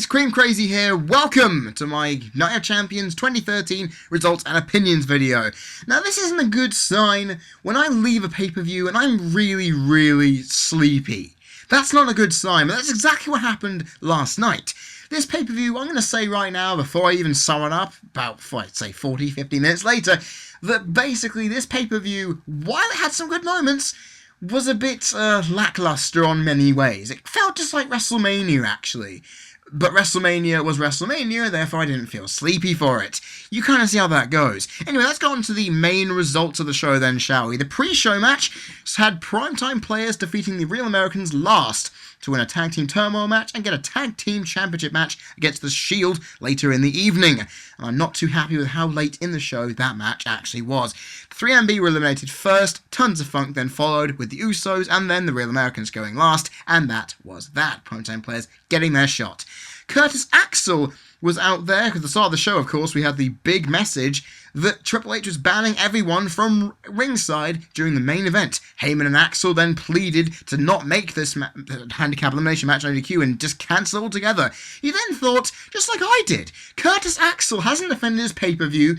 guys, CreamCrazy here. Welcome to my Night of Champions 2013 results and opinions video. Now this isn't a good sign when I leave a pay-per-view and I'm really sleepy. That's not a good sign, but that's exactly what happened last night. This pay-per-view, I'm going to say right now, before I even sum it up, about, I'd say 40-50 minutes later, that basically this pay-per-view, while it had some good moments, was a bit lackluster on many ways. It felt just like WrestleMania, actually. But WrestleMania was WrestleMania, therefore I didn't feel sleepy for it. You kind of see how that goes. Anyway, let's go on to the main results of the show then, shall we? The pre-show match had primetime players defeating the Real Americans last to win a tag team turmoil match and get a tag team championship match against the Shield later in the evening. And I'm not too happy with how late in the show that match actually was. 3MB were eliminated first, Tons of Funk then followed with the Usos and then the Real Americans going last, and that was that. Primetime players getting their shot. Curtis Axel was out there, because at the start of the show, of course, we had the big message that Triple H was banning everyone from ringside during the main event. Heyman and Axel then pleaded to not make this handicap elimination match on DQ and just cancel it altogether. He then thought, just like I did, Curtis Axel hasn't defended his pay-per-view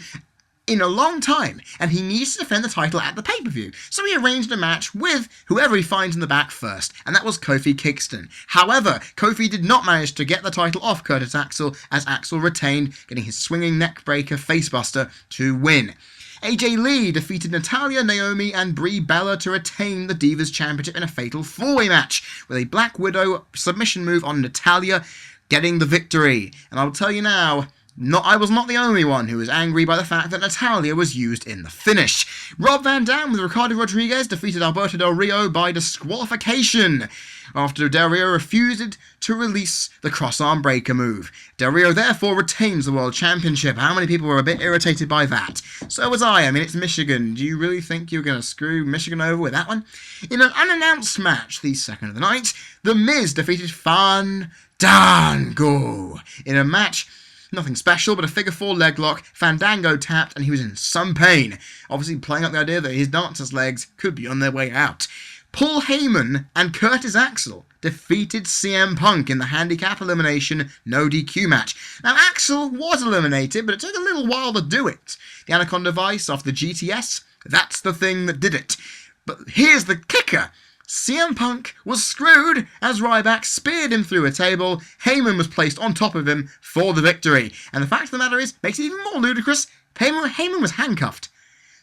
in a long time, and he needs to defend the title at the pay-per-view. So he arranged a match with whoever he finds in the back first, and that was Kofi Kingston. However, Kofi did not manage to get the title off Curtis Axel, as Axel retained, getting his swinging neckbreaker facebuster to win. AJ Lee defeated Natalya, Naomi, and Brie Bella to retain the Divas Championship in a fatal 4-way match, with a Black Widow submission move on Natalya, getting the victory. And I'll tell you now, I was not the only one who was angry by the fact that Natalya was used in the finish. Rob Van Dam with Ricardo Rodriguez defeated Alberto Del Rio by disqualification after Del Rio refused to release the cross-arm breaker move. Del Rio therefore retains the World Championship. How many people were a bit irritated by that? So was I. I mean, it's Michigan. Do you really think you're going to screw Michigan over with that one? In an unannounced match, the second of the night, The Miz defeated Fandango in a match. Nothing special, but a figure 4 leg lock. Fandango tapped, and he was in some pain. Obviously playing up the idea that his dancer's legs could be on their way out. Paul Heyman and Curtis Axel defeated CM Punk in the handicap elimination no DQ match. Now, Axel was eliminated, but it took a little while to do it. The Anaconda Vice off the GTS, that's the thing that did it. But here's the kicker. CM Punk was screwed as Ryback speared him through a table. Heyman was placed on top of him for the victory. And the fact of the matter is, makes it even more ludicrous, Heyman was handcuffed.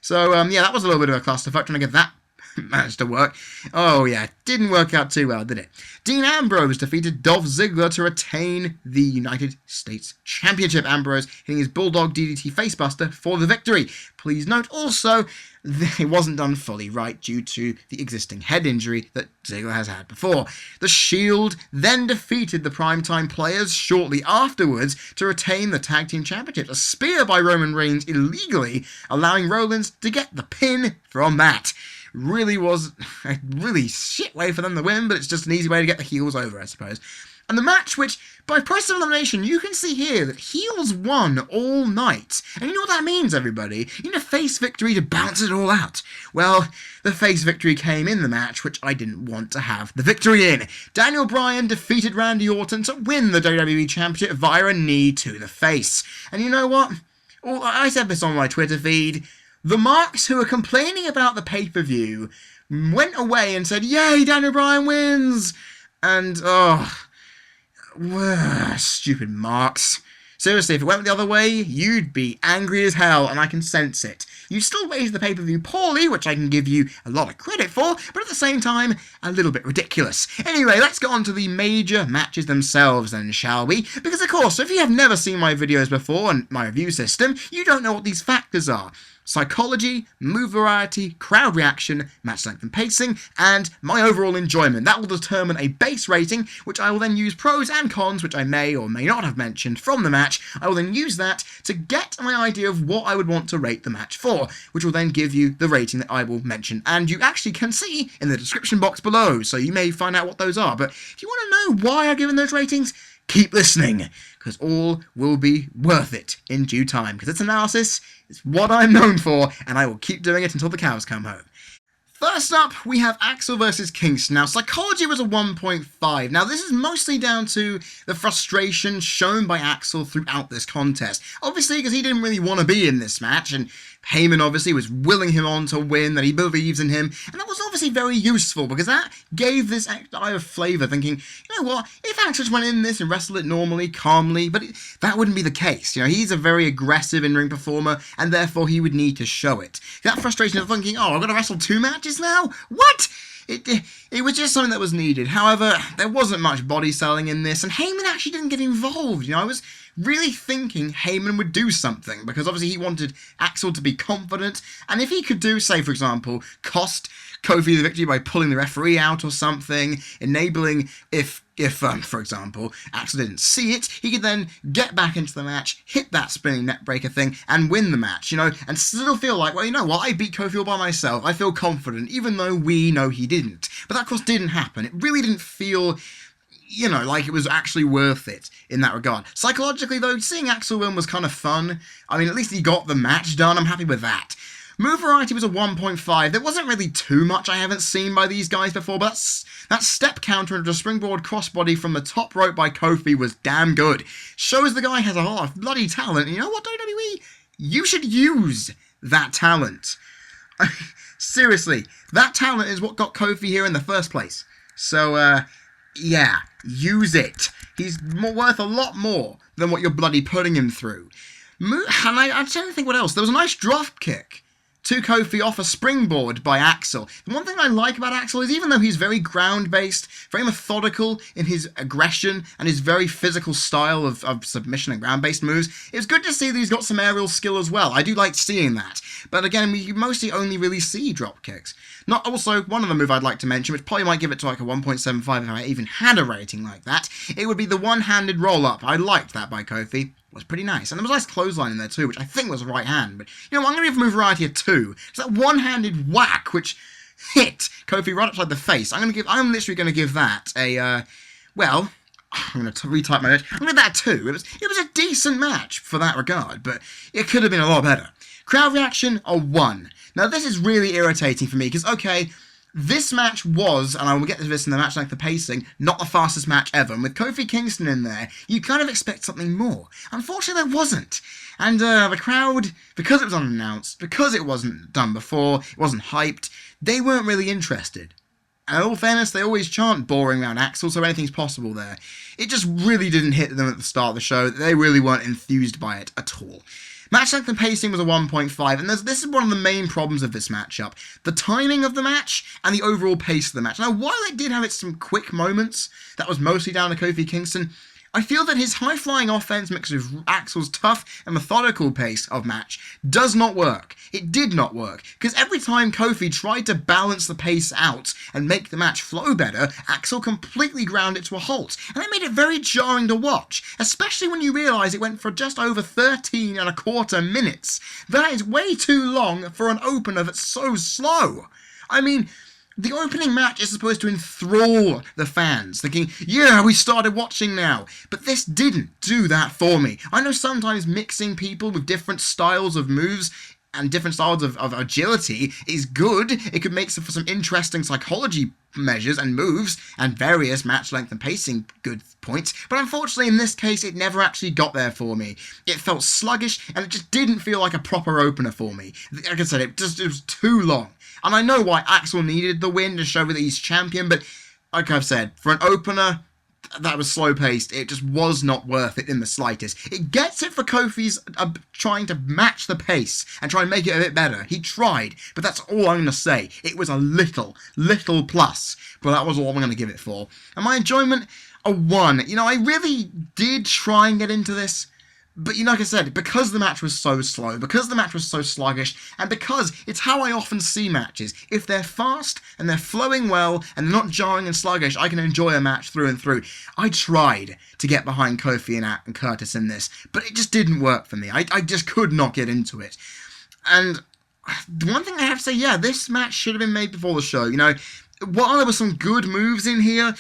So, yeah, that was a little bit of a clusterfuck trying to get that match to work. Oh, yeah, it didn't work out too well, did it? Dean Ambrose defeated Dolph Ziggler to retain the United States Championship. Ambrose hitting his Bulldog DDT facebuster for the victory. Please note also, it wasn't done fully right due to the existing head injury that Ziggler has had before. The Shield then defeated the Primetime Players shortly afterwards to retain the Tag Team Championship. A spear by Roman Reigns illegally, allowing Rollins to get the pin from that. Really was a really shit way for them to win, but it's just an easy way to get the heels over, I suppose. And the match, which, by process of elimination, you can see here that heels won all night. And you know what that means, everybody? You need a face victory to balance it all out. Well, the face victory came in the match, which I didn't want to have the victory in. Daniel Bryan defeated Randy Orton to win the WWE Championship via a knee to the face. And you know what? Well, I said this on my Twitter feed. The marks who were complaining about the pay-per-view went away and said, "Yay, Daniel Bryan wins!" And, stupid marks. Seriously, if it went the other way, you'd be angry as hell, and I can sense it. You still raised the pay-per-view poorly, which I can give you a lot of credit for, but at the same time, a little bit ridiculous. Anyway, let's get on to the major matches themselves then, shall we? Because, of course, if you have never seen my videos before and my review system, you don't know what these factors are. Psychology, move variety, crowd reaction, match length and pacing, and my overall enjoyment. That will determine a base rating, which I will then use pros and cons, which I may or may not have mentioned from the match. I will then use that to get my idea of what I would want to rate the match for, which will then give you the rating that I will mention. And you actually can see in the description box below, so you may find out what those are. But if you want to know why I've given those ratings, keep listening, because all will be worth it in due time, because it's analysis is what I'm known for, and I will keep doing it until the cows come home. First up, we have Axel vs Kingston. Now, psychology was a 1.5. Now, this is mostly down to the frustration shown by Axel throughout this contest. Obviously, because he didn't really want to be in this match, and Heyman obviously was willing him on to win, that he believes in him, and that was obviously very useful, because that gave this eye of flavour, thinking, you know what, if Axel just went in this and wrestled it normally, calmly, but that wouldn't be the case. You know, he's a very aggressive in-ring performer, and therefore he would need to show it. That frustration of thinking, oh, I've got to wrestle 2 matches now? What? It was just something that was needed. However, there wasn't much body selling in this, and Heyman actually didn't get involved. You know, I was really thinking Heyman would do something, because obviously he wanted Axel to be confident, and if he could do, say, for example, cost Kofi the victory by pulling the referee out or something, enabling, if for example, Axel didn't see it, he could then get back into the match, hit that spinning neckbreaker thing, and win the match, you know, and still feel like, well, you know what, I beat Kofi all by myself, I feel confident, even though we know he didn't. But that, of course, didn't happen. It really didn't feel, you know, like it was actually worth it in that regard. Psychologically, though, seeing Axel win was kind of fun. I mean, at least he got the match done, I'm happy with that. Move variety was a 1.5. There wasn't really too much I haven't seen by these guys before, but that step counter into a springboard crossbody from the top rope by Kofi was damn good. Shows the guy has a lot of bloody talent, and you know what, WWE? You should use that talent. Seriously, that talent is what got Kofi here in the first place. So, yeah, use it. He's worth a lot more than what you're bloody putting him through. And I'm trying to think what else. There was a nice drop kick to Kofi off a springboard by Axel. The one thing I like about Axel is, even though he's very ground-based, very methodical in his aggression and his very physical style of submission and ground-based moves, it's good to see that he's got some aerial skill as well. I do like seeing that. But again, we mostly only really see drop kicks. Not also, one other move I'd like to mention, which probably might give it to like a 1.75 if I even had a rating like that, it would be the one-handed roll-up. I liked that by Kofi. It was pretty nice. And there was a nice clothesline in there too, which I think was a right hand. But, you know, I'm going to give move variety a 2. It's that one-handed whack, which hit Kofi right upside the face. I'm literally going to give that a, well, I'm going to retype my notes. I'm going to give that a 2. It was a decent match for that regard, but it could have been a lot better. Crowd reaction, a 1. Now, this is really irritating for me, because, okay, this match was, and I will get to this in the match like the pacing, not the fastest match ever. And with Kofi Kingston in there, you kind of expect something more. Unfortunately, there wasn't. And the crowd, because it was unannounced, because it wasn't done before, it wasn't hyped, they weren't really interested. And in all fairness, they always chant boring around Axel, so anything's possible there. It just really didn't hit them at the start of the show. They really weren't enthused by it at all. Match length and pacing was a 1.5, and this is one of the main problems of this matchup. The timing of the match and the overall pace of the match. Now, while it did have some quick moments, that was mostly down to Kofi Kingston, I feel that his high-flying offense mixed with Axel's tough and methodical pace of match does not work. It did not work, because every time Kofi tried to balance the pace out and make the match flow better, Axel completely ground it to a halt, and that made it very jarring to watch, especially when you realise it went for just over 13.25 minutes. That is way too long for an opener that's so slow. I mean, the opening match is supposed to enthrall the fans, thinking, yeah, we started watching now. But this didn't do that for me. I know sometimes mixing people with different styles of moves and different styles of agility is good. It could make for some interesting psychology measures and moves and various match length and pacing good points. But unfortunately, in this case, it never actually got there for me. It felt sluggish, and it just didn't feel like a proper opener for me. Like I said, it was too long. And I know why Axel needed the win to show that he's champion, but like I've said, for an opener that was slow-paced, it just was not worth it in the slightest. It gets it for Kofi's trying to match the pace and try and make it a bit better. He tried, but that's all I'm going to say. It was a little plus, but that was all I'm going to give it for. And my enjoyment, a 1. You know, I really did try and get into this, but, you know, like I said, because the match was so slow, because the match was so sluggish, and because it's how I often see matches. If they're fast, and they're flowing well, and they're not jarring and sluggish, I can enjoy a match through and through. I tried to get behind Kofi and Curtis in this, but it just didn't work for me. I just could not get into it. And the one thing I have to say, yeah, this match should have been made before the show. You know, while there were some good moves in here,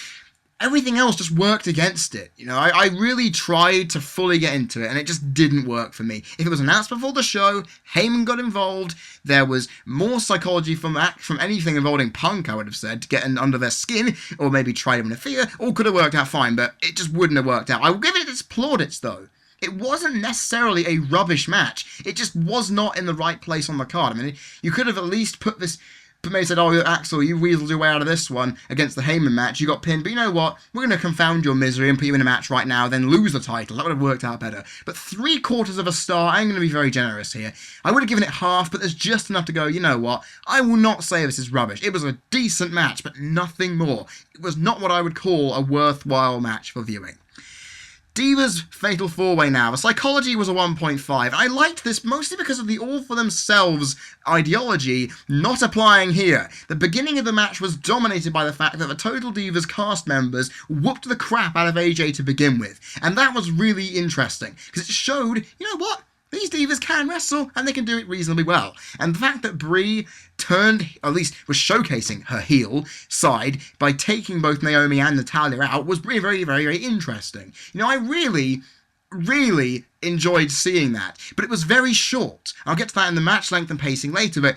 everything else just worked against it. You know, I really tried to fully get into it, and it just didn't work for me. If it was announced before the show, Heyman got involved, there was more psychology from anything involving Punk, I would have said, to get under their skin, or maybe try to interfere, all could have worked out fine, but it just wouldn't have worked out. I will give it its plaudits, though. It wasn't necessarily a rubbish match. It just was not in the right place on the card. I mean, you could have at least put this... But maybe said, oh, Axel, you weaseled your way out of this one against the Heyman match. You got pinned, but you know what? We're going to confound your misery and put you in a match right now, then lose the title. That would have worked out better. But 3/4 of a star, I'm going to be very generous here. I would have given it half, but there's just enough to go, you know what? I will not say this is rubbish. It was a decent match, but nothing more. It was not what I would call a worthwhile match for viewing. Divas Fatal-4-Way now. The psychology was a 1.5. I liked this mostly because of the all-for-themselves ideology not applying here. The beginning of the match was dominated by the fact that the Total Divas cast members whooped the crap out of AJ to begin with. And that was really interesting, because it showed, you know what? These divas can wrestle, and they can do it reasonably well. And the fact that Brie turned, at least was showcasing her heel side by taking both Naomi and Natalya out was very, very, very, very interesting. You know, I really enjoyed seeing that. But it was very short. I'll get to that in the match length and pacing later, but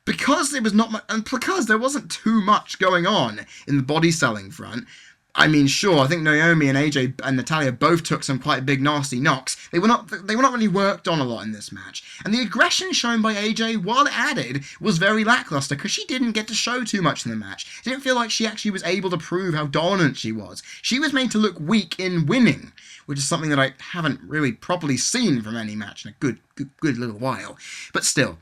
because there was not much, and because there wasn't too much going on in the body selling front, I mean, sure, I think Naomi and AJ and Natalya both took some quite big nasty knocks. They were not really worked on a lot in this match. And the aggression shown by AJ, while it added, was very lackluster because she didn't get to show too much in the match. It didn't feel like she actually was able to prove how dominant she was. She was made to look weak in winning, which is something that I haven't really properly seen from any match in a good little while. But still.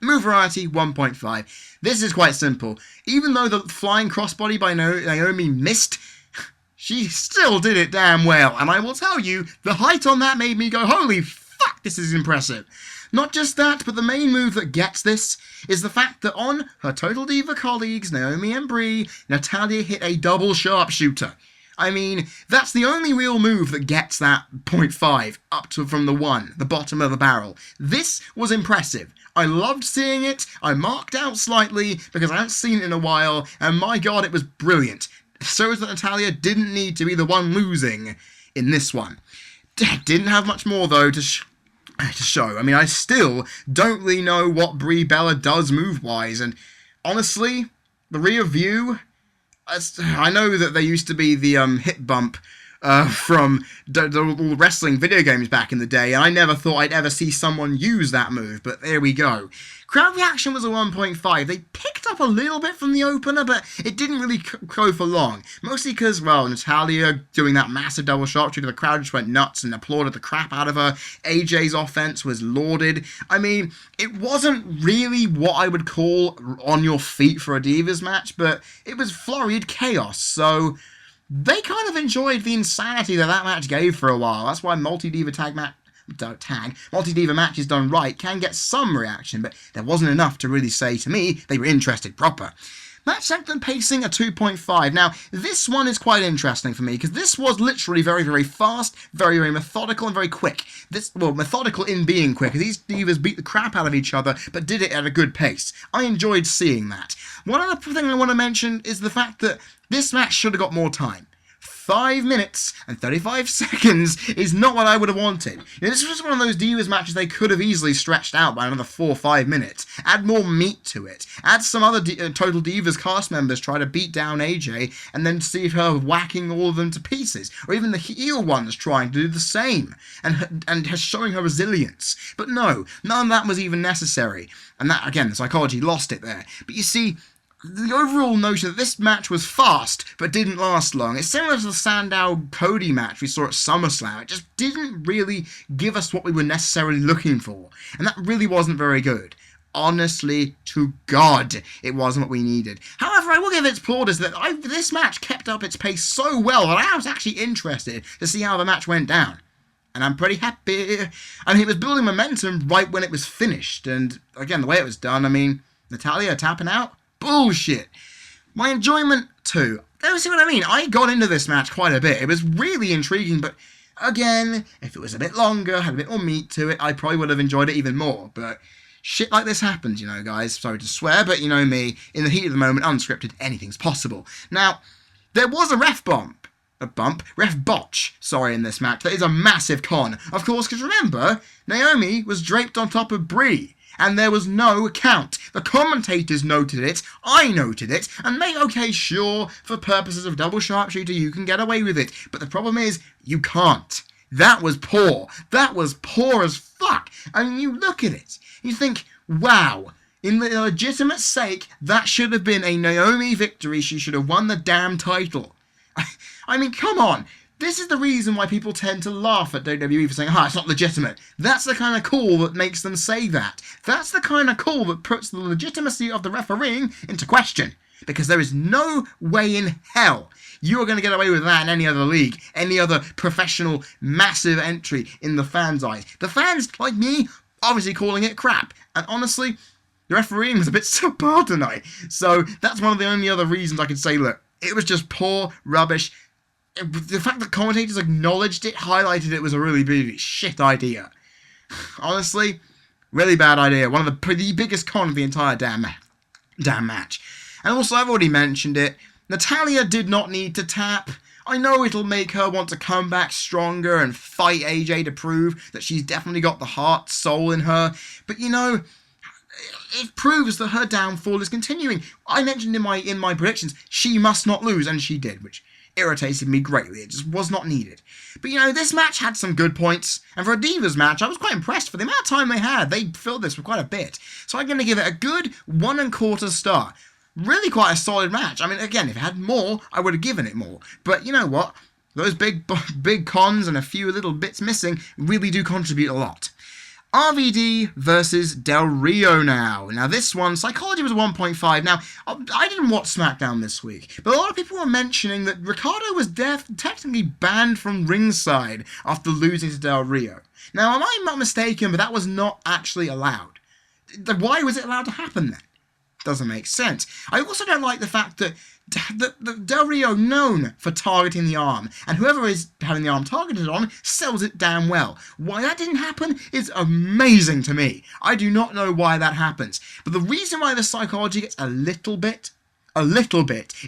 Move variety, 1.5. This is quite simple. Even though the flying crossbody by Naomi missed, she still did it damn well. And I will tell you, the height on that made me go, holy fuck, this is impressive. Not just that, but the main move that gets this is the fact that on her Total Diva colleagues, Naomi and Brie, Natalya hit a double sharpshooter. I mean, that's the only real move that gets that 0.5 up to from the 1, the bottom of the barrel. This was impressive. I loved seeing it. I marked out slightly because I haven't seen it in a while, and my god, it was brilliant. So is that Natalya didn't need to be the one losing in this one. Didn't have much more, though, to show. I mean, I still don't really know what Brie Bella does move-wise, and honestly, the rear view... I know that there used to be the hip bump from the wrestling video games back in the day, and I never thought I'd ever see someone use that move, but there we go. Crowd reaction was a 1.5. They picked up a little bit from the opener, but it didn't really go for long. Mostly because, well, Natalya doing that massive double sharpshooter, the crowd just went nuts and applauded the crap out of her. AJ's offense was lauded. I mean, it wasn't really what I would call on your feet for a Divas match, but it was flurried chaos, so... They kind of enjoyed the insanity that match gave for a while. That's why multi-diva multi-diva matches done right can get some reaction, but there wasn't enough to really say to me they were interested proper. Match length and pacing, a 2.5. Now, this one is quite interesting for me, because this was literally very, very fast, very, very methodical, and very quick. Methodical in being quick. These divas beat the crap out of each other, but did it at a good pace. I enjoyed seeing that. One other thing I want to mention is the fact that this match should have got more time. 5 minutes and 35 seconds is not what I would have wanted. You know, this was one of those Divas matches they could have easily stretched out by another 4 or 5 minutes. Add more meat to it. Add some other Total Divas cast members try to beat down AJ, and then see her whacking all of them to pieces. Or even the heel ones trying to do the same, and showing her resilience. But no, none of that was even necessary. And that, again, the psychology lost it there. But you see, the overall notion that this match was fast, but didn't last long. It's similar to the Sandow-Cody match we saw at SummerSlam. It just didn't really give us what we were necessarily looking for. And that really wasn't very good. Honestly, to God, it wasn't what we needed. However, I will give its plaudits that this match kept up its pace so well that I was actually interested to see how the match went down. And I'm pretty happy. I mean, it was building momentum right when it was finished. And again, the way it was done, I mean, Natalya tapping out? Bullshit. My enjoyment, too. See what I mean? I got into this match quite a bit. It was really intriguing, but again, if it was a bit longer, had a bit more meat to it, I probably would have enjoyed it even more. But shit like this happens, you know, guys. Sorry to swear, but you know me. In the heat of the moment, unscripted, anything's possible. Now, There was a ref botch, in this match. That is a massive con. Of course, because remember, Naomi was draped on top of Brie, and there was no count. The commentators noted it, I noted it, and okay, sure, for purposes of double sharpshooter, you can get away with it. But the problem is, you can't. That was poor. That was poor as fuck. I mean, you look at it, you think, wow, in the legitimate sake, that should have been a Naomi victory. She should have won the damn title. I mean, come on. This is the reason why people tend to laugh at WWE for saying, it's not legitimate. That's the kind of call that makes them say that. That's the kind of call that puts the legitimacy of the refereeing into question. Because there is no way in hell you are going to get away with that in any other league, any other professional, massive entry in the fans' eyes. The fans, like me, obviously calling it crap. And honestly, the refereeing was a bit subpar tonight. So that's one of the only other reasons I could say, look, it was just poor rubbish. The fact that commentators acknowledged it, highlighted it, was a really big shit idea. Honestly, really bad idea. One of the biggest cons of the entire damn match. And also, I've already mentioned it, Natalya did not need to tap. I know it'll make her want to come back stronger and fight AJ to prove that she's definitely got the heart, soul in her. But you know, it proves that her downfall is continuing. I mentioned in my predictions, she must not lose, and she did, which irritated me greatly. It just was not needed. But you know, this match had some good points, and for a Divas match, I was quite impressed for the amount of time they had. They filled this for quite a bit. So I'm going to give it a good 1 1/4 star. Really quite a solid match. I mean, again, if it had more, I would have given it more. But you know what? Those big cons and a few little bits missing really do contribute a lot. RVD versus Del Rio now. Now this one, Psychology was a 1.5. Now, I didn't watch SmackDown this week, but a lot of people were mentioning that Ricardo was technically banned from ringside after losing to Del Rio. Now, am I not mistaken, but that was not actually allowed. Why was it allowed to happen then? Doesn't make sense. I also don't like the fact that Del Rio, known for targeting the arm, and whoever is having the arm targeted on sells it damn well. Why that didn't happen is amazing to me. I do not know why that happens. But the reason why the Psychology gets a little bit,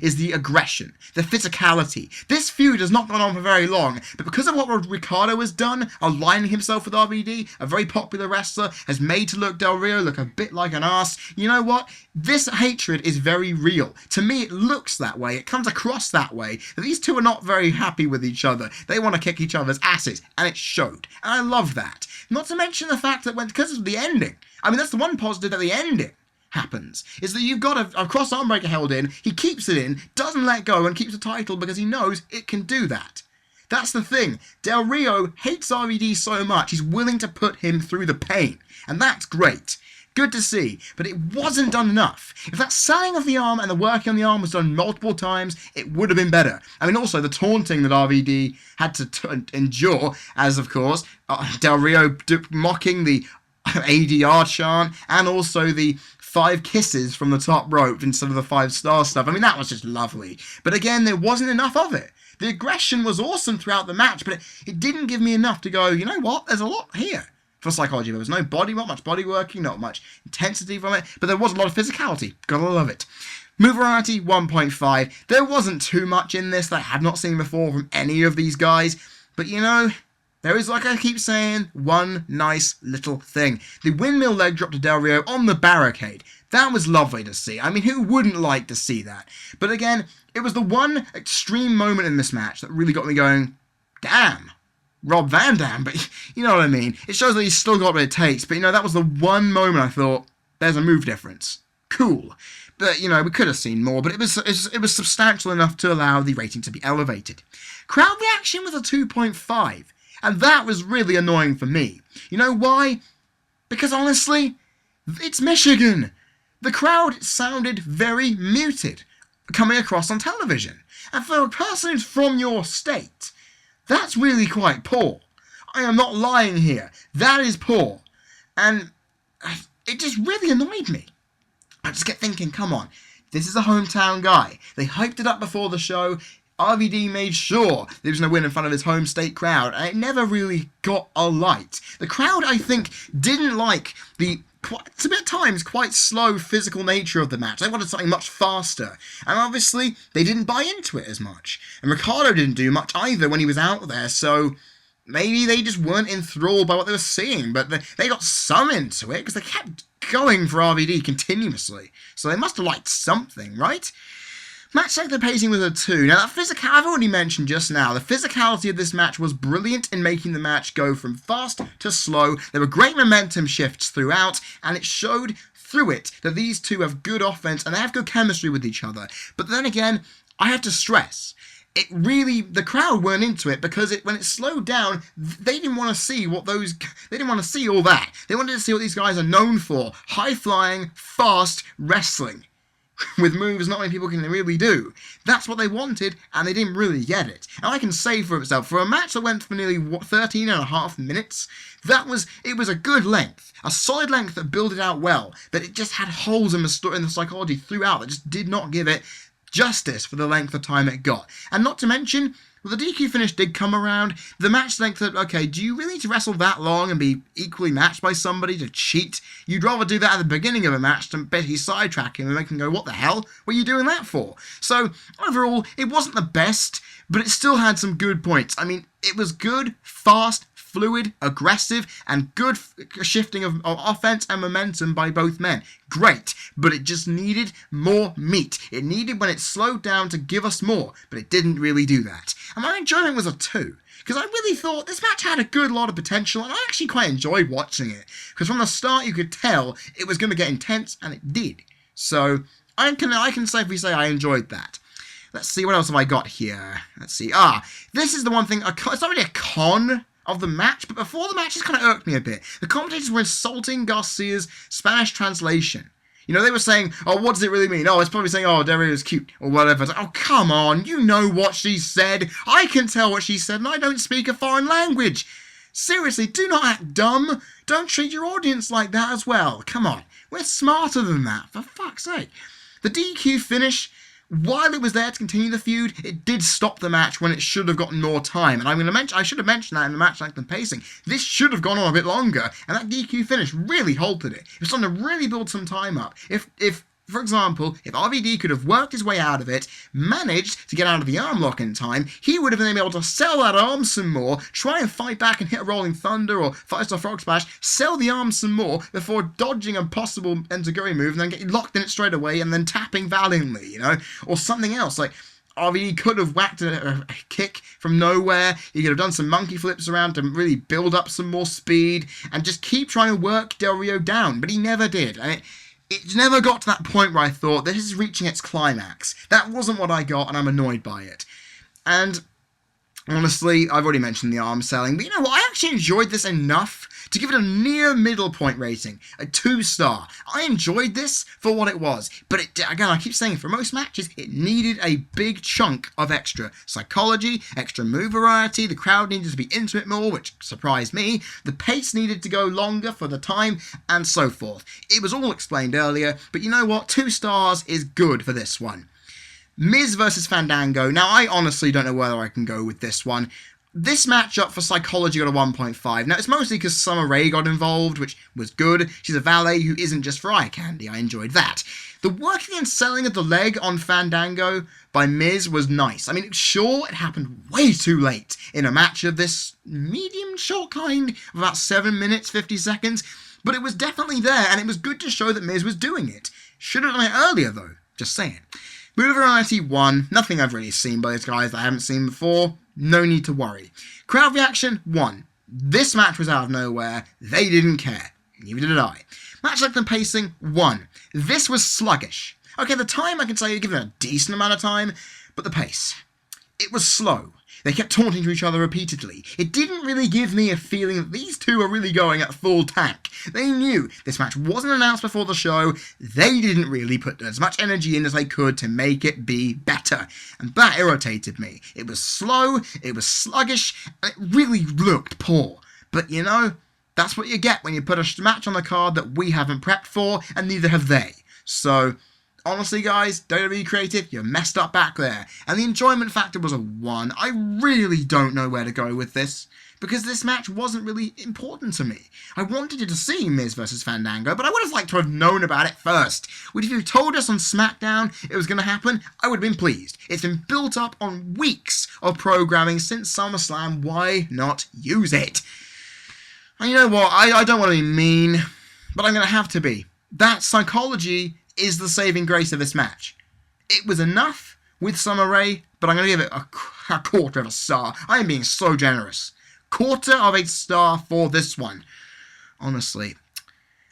is the aggression, the physicality. This feud has not gone on for very long, but because of what Ricardo has done, aligning himself with RVD, a very popular wrestler, has made to look Del Rio look a bit like an ass. You know what? This hatred is very real. To me, it looks that way. It comes across that way. That these two are not very happy with each other. They want to kick each other's asses, and it showed. And I love that. Not to mention the fact that because of the ending, I mean, that's the one positive at the ending happens, is that you've got a cross arm breaker held in, he keeps it in, doesn't let go, and keeps the title because he knows it can do that. That's the thing. Del Rio hates RVD so much, he's willing to put him through the pain. And that's great. Good to see, but it wasn't done enough. If that selling of the arm and the working on the arm was done multiple times, it would have been better. I mean, also the taunting that RVD had to endure, as of course, Del Rio mocking the ADR chant, and also the 5 kisses from the top rope instead of the 5-star stuff. I mean, that was just lovely. But again, there wasn't enough of it. The aggression was awesome throughout the match, but it didn't give me enough to go, you know what, there's a lot here for Psychology. There was not much body working, not much intensity from it, but there was a lot of physicality. Gotta love it. Move variety, 1.5. There wasn't too much in this that I had not seen before from any of these guys, but you know, there is, like I keep saying, one nice little thing. The windmill leg drop to Del Rio on the barricade. That was lovely to see. I mean, who wouldn't like to see that? But again, it was the one extreme moment in this match that really got me going, damn, Rob Van Dam, but you know what I mean. It shows that he's still got what it takes, but you know, that was the one moment I thought, there's a move difference. Cool. But, you know, we could have seen more, but it was substantial enough to allow the rating to be elevated. Crowd reaction was a 2.5. And that was really annoying for me. You know why? Because honestly, it's Michigan. The crowd sounded very muted coming across on television. And for a person who's from your state, that's really quite poor. I am not lying here. That is poor. And it just really annoyed me. I just kept thinking, come on, this is a hometown guy. They hyped it up before the show. RVD made sure there was no win in front of his home state crowd, and it never really got a light. The crowd, I think, didn't like the to be at times quite slow physical nature of the match. They wanted something much faster, and obviously they didn't buy into it as much. And Ricardo didn't do much either when he was out there, so maybe they just weren't enthralled by what they were seeing, but they got some into it because they kept going for RVD continuously. So they must have liked something, right? Match length and pacing was a 2. Now, I've already mentioned just now, the physicality of this match was brilliant in making the match go from fast to slow. There were great momentum shifts throughout, and it showed through it that these two have good offense and they have good chemistry with each other. But then again, I have to stress, the crowd weren't into it because when it slowed down, they didn't want to see they didn't want to see all that. They wanted to see what these guys are known for: high-flying, fast wrestling with moves not many people can really do. That's what they wanted, and they didn't really get it. And I can say for itself, for a match that went for nearly 13 and a half minutes, it was a good length, a solid length that built it out well, but it just had holes in the psychology throughout that just did not give it justice for the length of time it got. And not to mention, well, the DQ finish did come around. The match length, okay, do you really need to wrestle that long and be equally matched by somebody to cheat? You'd rather do that at the beginning of a match than basically sidetrack him and make him go, what the hell? What are you doing that for? So, overall, it wasn't the best, but it still had some good points. I mean, it was good, fast, fluid, aggressive, and good shifting of offense and momentum by both men. Great, but it just needed more meat. It needed, when it slowed down, to give us more, but it didn't really do that. And my enjoyment was a 2, because I really thought this match had a good lot of potential, and I actually quite enjoyed watching it, because from the start you could tell it was going to get intense, and it did. So, I can safely say I enjoyed that. Let's see, what else have I got here? Let's see. This is the one thing, it's not really a con of the match, but before the match, it kind of irked me a bit. The commentators were insulting Garcia's Spanish translation. You know, they were saying, oh, what does it really mean? Oh, it's probably saying, oh, Del Rio's cute, or whatever. It's like, oh, come on, you know what she said. I can tell what she said, and I don't speak a foreign language. Seriously, do not act dumb. Don't treat your audience like that as well. Come on, we're smarter than that, for fuck's sake. The DQ finish, while it was there to continue the feud, it did stop the match when it should have gotten more time. And I should have mentioned that in the match length and pacing. This should have gone on a bit longer, and that DQ finish really halted it. It was starting to really build some time up. For example, if RVD could have worked his way out of it, managed to get out of the arm lock in time, he would have been able to sell that arm some more, try and fight back and hit a Rolling Thunder or Five-Star Frog Splash, sell the arm some more before dodging a possible Enziguri move and then getting locked in it straight away and then tapping valiantly, you know? Or something else, like RVD could have whacked a kick from nowhere. He could have done some monkey flips around to really build up some more speed and just keep trying to work Del Rio down, but he never did. And it never got to that point where I thought, this is reaching its climax. That wasn't what I got, and I'm annoyed by it. And honestly, I've already mentioned the arm selling, but you know what? I actually enjoyed this enough to give it a near middle point rating, a 2-star. I enjoyed this for what it was, but again, I keep saying, for most matches, it needed a big chunk of extra psychology, extra move variety, the crowd needed to be into it more, which surprised me, the pace needed to go longer for the time, and so forth. It was all explained earlier, but you know what? 2 stars is good for this one. Miz vs Fandango. Now, I honestly don't know whether I can go with this one. This matchup for psychology got a 1.5. Now, it's mostly because Summer Rae got involved, which was good. She's a valet who isn't just for eye candy. I enjoyed that. The working and selling of the leg on Fandango by Miz was nice. I mean, sure, it happened way too late in a match of this medium short kind, of about 7 minutes, 50 seconds, but it was definitely there, and it was good to show that Miz was doing it. Should have done it earlier, though. Just saying. Move variety 1. Nothing I've really seen by these guys that I haven't seen before. No need to worry. Crowd reaction 1. This match was out of nowhere. They didn't care. Neither did I. Match length and pacing 1. This was sluggish. Okay, the time I can say I've given it a decent amount of time, but the pace. It was slow. They kept taunting to each other repeatedly. It didn't really give me a feeling that these two are really going at full tank. They knew this match wasn't announced before the show. They didn't really put as much energy in as they could to make it be better. And that irritated me. It was slow, it was sluggish, and it really looked poor. But you know, that's what you get when you put a match on the card that we haven't prepped for, and neither have they. So, Honestly, guys, WWE Creative, you messed up back there. And the enjoyment factor was a 1. I really don't know where to go with this, because this match wasn't really important to me. I wanted to see Miz vs Fandango, but I would have liked to have known about it first. If you told us on SmackDown it was going to happen, I would have been pleased. It's been built up on weeks of programming since SummerSlam. Why not use it? And you know what? I don't want to be mean, but I'm going to have to be. That psychology is the saving grace of this match. It was enough with Summer Rae, but I'm going to give it a quarter of a star. I am being so generous. Quarter of a star for this one. Honestly.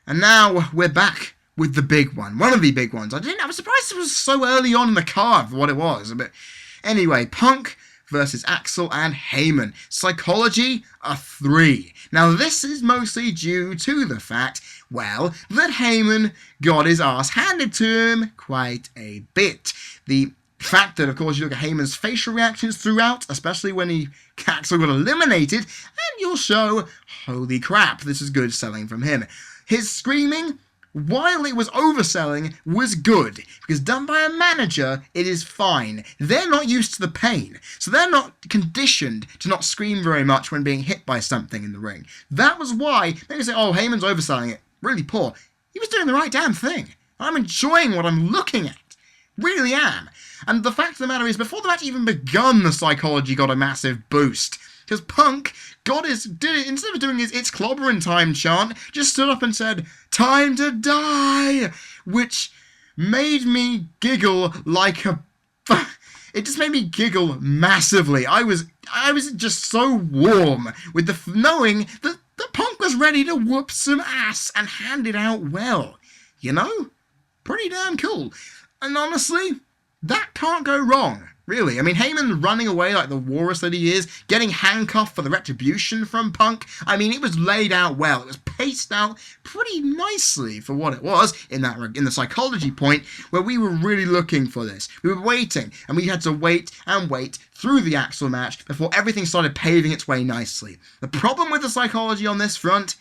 And now we're back with the big one. One of the big ones. I was surprised it was so early on in the card for what it was. But anyway, Punk versus Axel and Heyman. Psychology, a 3. Now this is mostly due to the fact, well, that Heyman got his ass handed to him quite a bit. The fact that, of course, you look at Heyman's facial reactions throughout, especially when Axel got eliminated, and you'll show, holy crap, this is good selling from him. His screaming, while it was overselling, was good, because done by a manager, it is fine. They're not used to the pain, so they're not conditioned to not scream very much when being hit by something in the ring. That was why, they say, oh, Heyman's overselling it, really poor. He was doing the right damn thing. I'm enjoying what I'm looking at. Really am. And the fact of the matter is, before the match even begun, the psychology got a massive boost. Because Punk instead of doing his "It's clobbering time" chant, just stood up and said, "Time to die!" Which made me giggle like a... It just made me giggle massively. I was just so warm with knowing that Punk was ready to whoop some ass and hand it out well. You know? Pretty damn cool. And honestly, that can't go wrong, really. I mean, Heyman running away like the walrus that he is, getting handcuffed for the retribution from Punk. I mean, it was laid out well. It was paced out pretty nicely for what it was in the psychology point where we were really looking for this. We were waiting, and we had to wait and wait through the Axel match before everything started paving its way nicely. The problem with the psychology on this front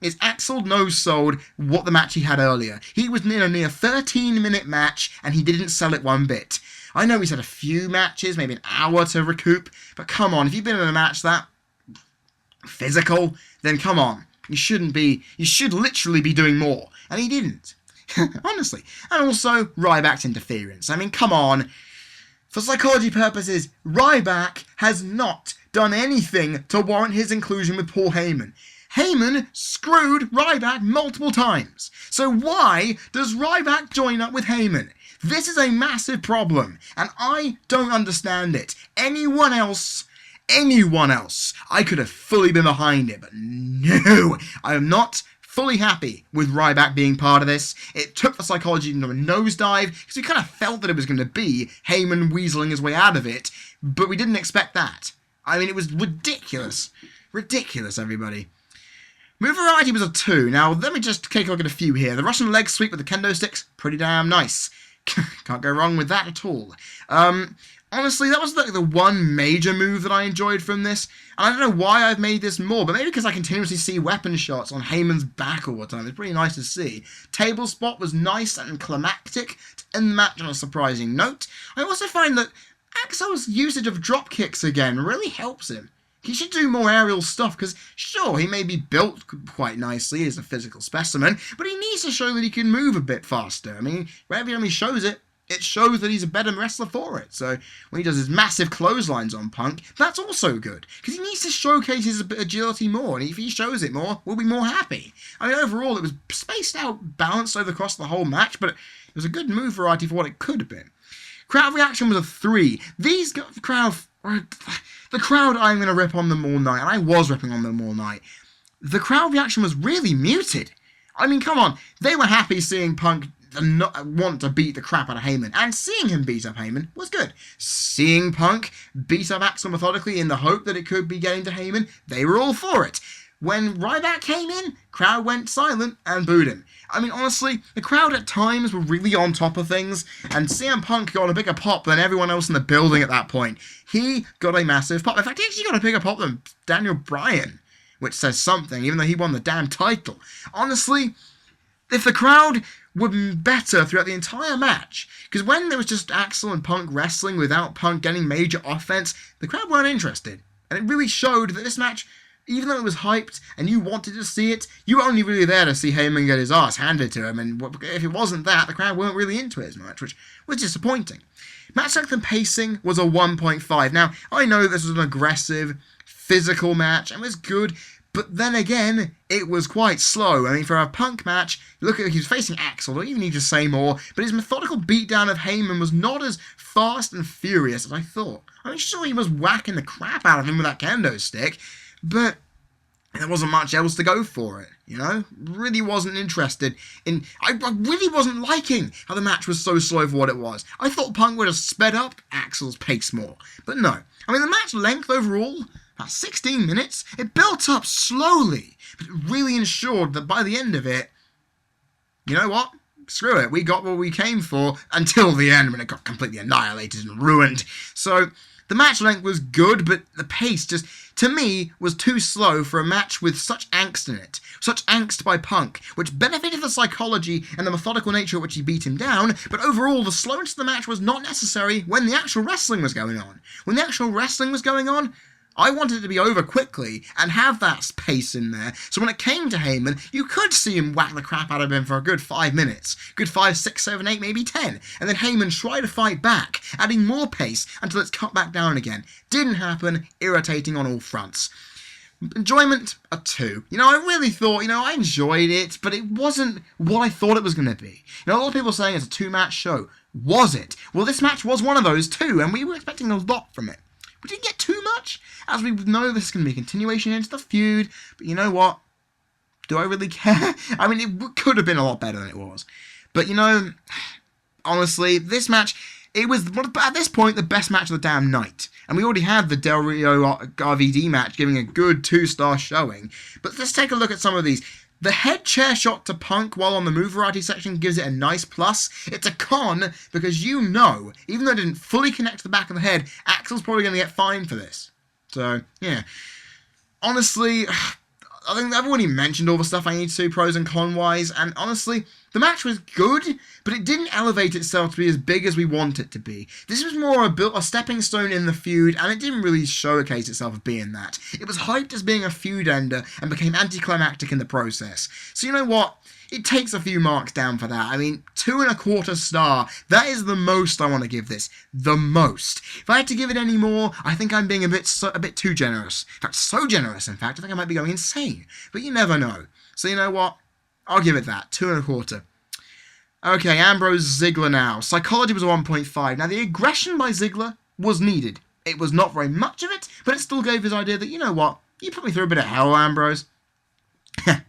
is Axel no-sold what the match he had earlier. He was in a near 13-minute match, and he didn't sell it one bit. I know he's had a few matches, maybe an hour to recoup, but come on, if you've been in a match that physical, then come on. You should literally be doing more. And he didn't. Honestly. And also, Ryback's interference. I mean, come on. For psychology purposes, Ryback has not done anything to warrant his inclusion with Paul Heyman. Heyman screwed Ryback multiple times. So why does Ryback join up with Heyman? This is a massive problem, and I don't understand it. Anyone else, I could have fully been behind it, but no, I am not fully happy with Ryback being part of this. It took the psychology into a nosedive, because we kind of felt that it was going to be Heyman weaseling his way out of it, but we didn't expect that. I mean, it was ridiculous. Ridiculous, everybody. Move variety was a 2. Now, let me just take a look at a few here. The Russian leg sweep with the kendo sticks, pretty damn nice. Can't go wrong with that at all. Honestly, that was the one major move that I enjoyed from this. And I don't know why I've made this more, but maybe because I continuously see weapon shots on Heyman's back all the time. It's pretty nice to see. Table spot was nice and climactic to end the match on a surprising note. I also find that Axel's usage of drop kicks again really helps him. He should do more aerial stuff, because sure, he may be built quite nicely as a physical specimen, but he needs to show that he can move a bit faster. I mean, whenever he shows it, it shows that he's a better wrestler for it. So when he does his massive clotheslines on Punk, that's also good, because he needs to showcase his agility more, and if he shows it more, we'll be more happy. I mean, overall, it was spaced out, balanced across the whole match, but it was a good move variety for what it could have been. Crowd reaction was a 3. The crowd, I'm going to rip on them all night, and I was ripping on them all night. The crowd reaction was really muted. I mean, come on, they were happy seeing Punk want to beat the crap out of Heyman, and seeing him beat up Heyman was good. Seeing Punk beat up Axel methodically in the hope that it could be getting to Heyman, they were all for it. When Ryback came in, crowd went silent and booed him. I mean, honestly, the crowd at times were really on top of things, and CM Punk got a bigger pop than everyone else in the building at that point. He got a massive pop. In fact, he actually got a bigger pop than Daniel Bryan, which says something, even though he won the damn title. Honestly, if the crowd were better throughout the entire match. Because when there was just Axel and Punk wrestling without Punk getting major offense, the crowd weren't interested. And it really showed that this match, even though it was hyped and you wanted to see it, you were only really there to see Heyman get his ass handed to him. And if it wasn't that, the crowd weren't really into it as much, which was disappointing. Match length and pacing was a 1.5. Now, I know this was an aggressive, physical match and was good, but then again, it was quite slow. I mean, for a Punk match, look at he was facing Axel, don't even need to say more, but his methodical beatdown of Heyman was not as fast and furious as I thought. I mean, sure, he was whacking the crap out of him with that kendo stick, but there wasn't much else to go for it, you know? Really wasn't interested in... I really wasn't liking how the match was so slow for what it was. I thought Punk would have sped up Axel's pace more, but no. I mean, the match length overall, about 16 minutes, it built up slowly, but it really ensured that by the end of it, you know what? Screw it, we got what we came for until the end when it got completely annihilated and ruined. So, the match length was good, but the pace just, to me, was too slow for a match with such angst in it. Such angst by Punk, which benefited the psychology and the methodical nature at which he beat him down, but overall the slowness of the match was not necessary when the actual wrestling was going on. When the actual wrestling was going on, I wanted it to be over quickly and have that pace in there, so when it came to Heyman, you could see him whack the crap out of him for a good 5 minutes. Good 5, 6, 7, 8, maybe 10. And then Heyman tried to fight back, adding more pace until it's cut back down again. Didn't happen, irritating on all fronts. Enjoyment, a 2. You know, I really thought, I enjoyed it, but it wasn't what I thought it was going to be. A lot of people saying it's a 2-match show. Was it? Well, this match was one of those too, and we were expecting a lot from it. We didn't get too much, as we know this is going to be a continuation into the feud, but you know what? Do I really care? I mean, it could have been a lot better than it was. But, honestly, this match, it was, at this point, the best match of the damn night. And we already had the Rio RVD match giving a good 2-star showing. But let's take a look at some of these. The head chair shot to Punk while on the move variety section gives it a nice plus. It's a con because even though it didn't fully connect to the back of the head, Axel's probably going to get fined for this. So, yeah. Honestly, I think I've already mentioned all the stuff I need to, pros and con-wise, and honestly, the match was good, but it didn't elevate itself to be as big as we want it to be. This was more a stepping stone in the feud, and it didn't really showcase itself as being that. It was hyped as being a feud ender, and became anticlimactic in the process. So you know what? It takes a few marks down for that. I mean, 2.25 star. That is the most I want to give this. The most. If I had to give it any more, I think I'm being a bit too generous. In fact, so generous, in fact, I think I might be going insane. But you never know. So you know what? I'll give it that. 2.25. Okay, Ambrose Ziggler now. Psychology was a 1.5. Now, the aggression by Ziggler was needed. It was not very much of it, but it still gave his idea that, you know what? You put me through a bit of hell, Ambrose.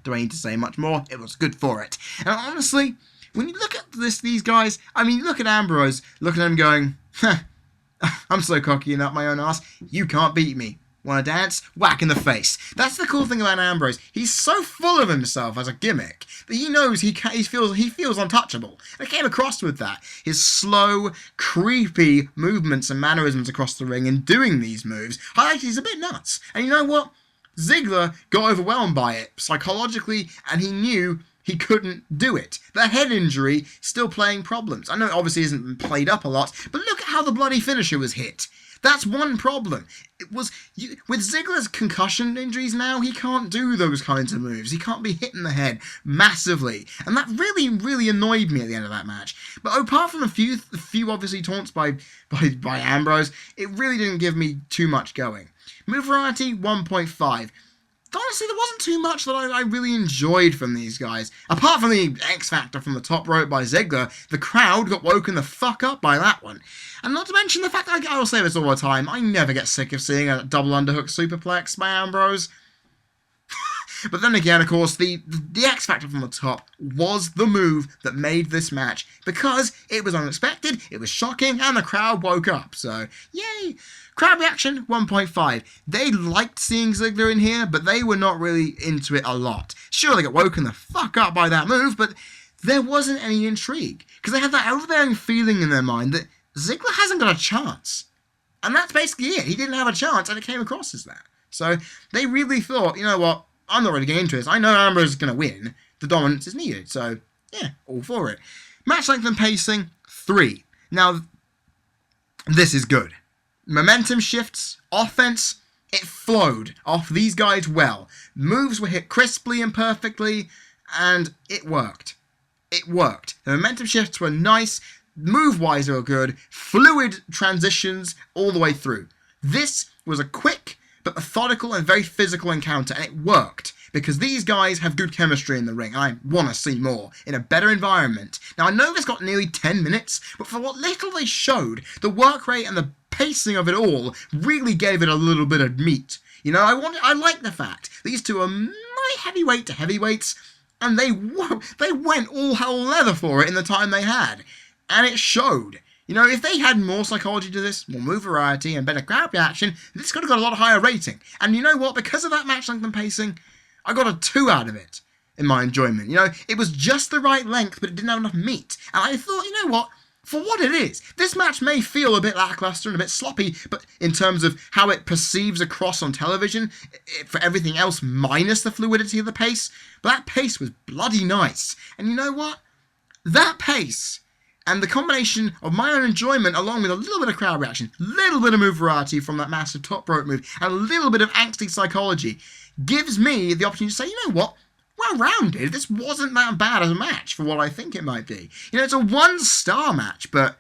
Do I need to say much more? It was good for it. And honestly, when you look at these guys, I mean, look at Ambrose, look at him going, I'm so cocky and up my own ass, you can't beat me. Want to dance? Whack in the face. That's the cool thing about Ambrose. He's so full of himself as a gimmick that he knows he feels untouchable. And I came across with that. His slow, creepy movements and mannerisms across the ring and doing these moves highlights he's a bit nuts. And you know what? Ziggler got overwhelmed by it psychologically, and he knew he couldn't do it. The head injury still playing problems. I know it obviously isn't played up a lot, but look at how the bloody finisher was hit. That's one problem. With Ziggler's concussion injuries now, he can't do those kinds of moves. He can't be hitting the head massively. And that really, really annoyed me at the end of that match. But apart from a few obviously taunts by Ambrose, it really didn't give me too much going. Move variety, 1.5. Honestly, there wasn't too much that I really enjoyed from these guys. Apart from the X Factor from the top rope by Ziggler, the crowd got woken the fuck up by that one. And not to mention the fact that I will say this all the time, I never get sick of seeing a double underhook superplex by Ambrose. But then again, of course, the X Factor from the top was the move that made this match, because it was unexpected, it was shocking, and the crowd woke up. So, yay! Crowd reaction, 1.5. They liked seeing Ziggler in here, but they were not really into it a lot. Sure, they got woken the fuck up by that move, but there wasn't any intrigue, because they had that overbearing feeling in their mind that Ziggler hasn't got a chance. And that's basically it. He didn't have a chance, and it came across as that. So, they really thought, you know what, I'm not really getting into this. I know Ambrose is going to win. The dominance is needed. So, Yeah, all for it. Match length and pacing, 3. Now, this is good. Momentum shifts, offense, it flowed off these guys well. Moves were hit crisply and perfectly, and it worked. It worked. The momentum shifts were nice, move-wise they were good, fluid transitions all the way through. This was a quick but methodical and very physical encounter, and it worked. Because these guys have good chemistry in the ring, and I want to see more, in a better environment. Now, I know this got nearly 10 minutes, but for what little they showed, the work rate and the pacing of it all really gave it a little bit of meat. You know, I like the fact these two are my heavyweight to heavyweights, and they went all hell leather for it in the time they had. And it showed. You know, if they had more psychology to this, more move variety, and better crowd reaction, this could have got a lot higher rating. And you know what? Because of that match length and pacing, I got a 2 out of it in my enjoyment. You know, it was just the right length, but it didn't have enough meat. And I thought, you know what? For what it is, this match may feel a bit lackluster and a bit sloppy, but in terms of how it perceives across on television, for everything else minus the fluidity of the pace, but that pace was bloody nice. And you know what? That pace and the combination of my own enjoyment along with a little bit of crowd reaction, a little bit of move variety from that massive top rope move, and a little bit of angsty psychology gives me the opportunity to say, you know what? Well-rounded. This wasn't that bad as a match for what I think it might be. You know, it's a 1-star match, but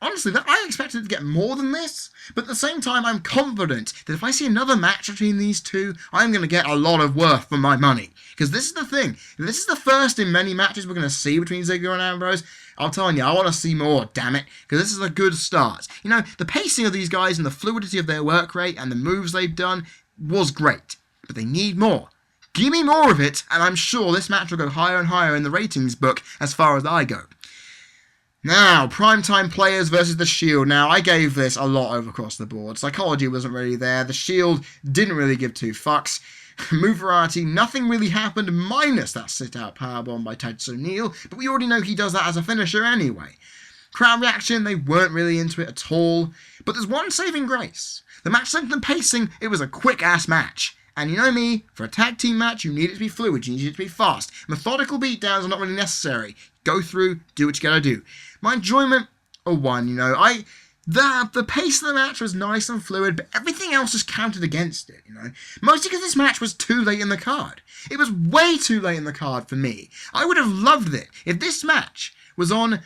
honestly, I expected to get more than this. But at the same time, I'm confident that if I see another match between these two, I'm going to get a lot of worth for my money. Because this is the thing. This is the first in many matches we're going to see between Ziggler and Ambrose. I'm telling you, I want to see more, damn it. Because this is a good start. You know, the pacing of these guys and the fluidity of their work rate and the moves they've done was great. But they need more. Give me more of it, and I'm sure this match will go higher and higher in the ratings book as far as I go. Now, primetime players versus the Shield. Now, I gave this a lot over across the board. Psychology wasn't really there. The Shield didn't really give 2 fucks. Move variety, nothing really happened minus that sit-out powerbomb by Titus O'Neil, but we already know he does that as a finisher anyway. Crowd reaction, they weren't really into it at all. But there's one saving grace. The match length and pacing, it was a quick-ass match. And you know me, for a tag team match, you need it to be fluid, you need it to be fast. Methodical beatdowns are not really necessary. Go through, do what you gotta do. My enjoyment, a 1, you know. The pace of the match was nice and fluid, but everything else just counted against it, you know. Mostly because this match was too late in the card. It was way too late in the card for me. I would have loved it if this match was on,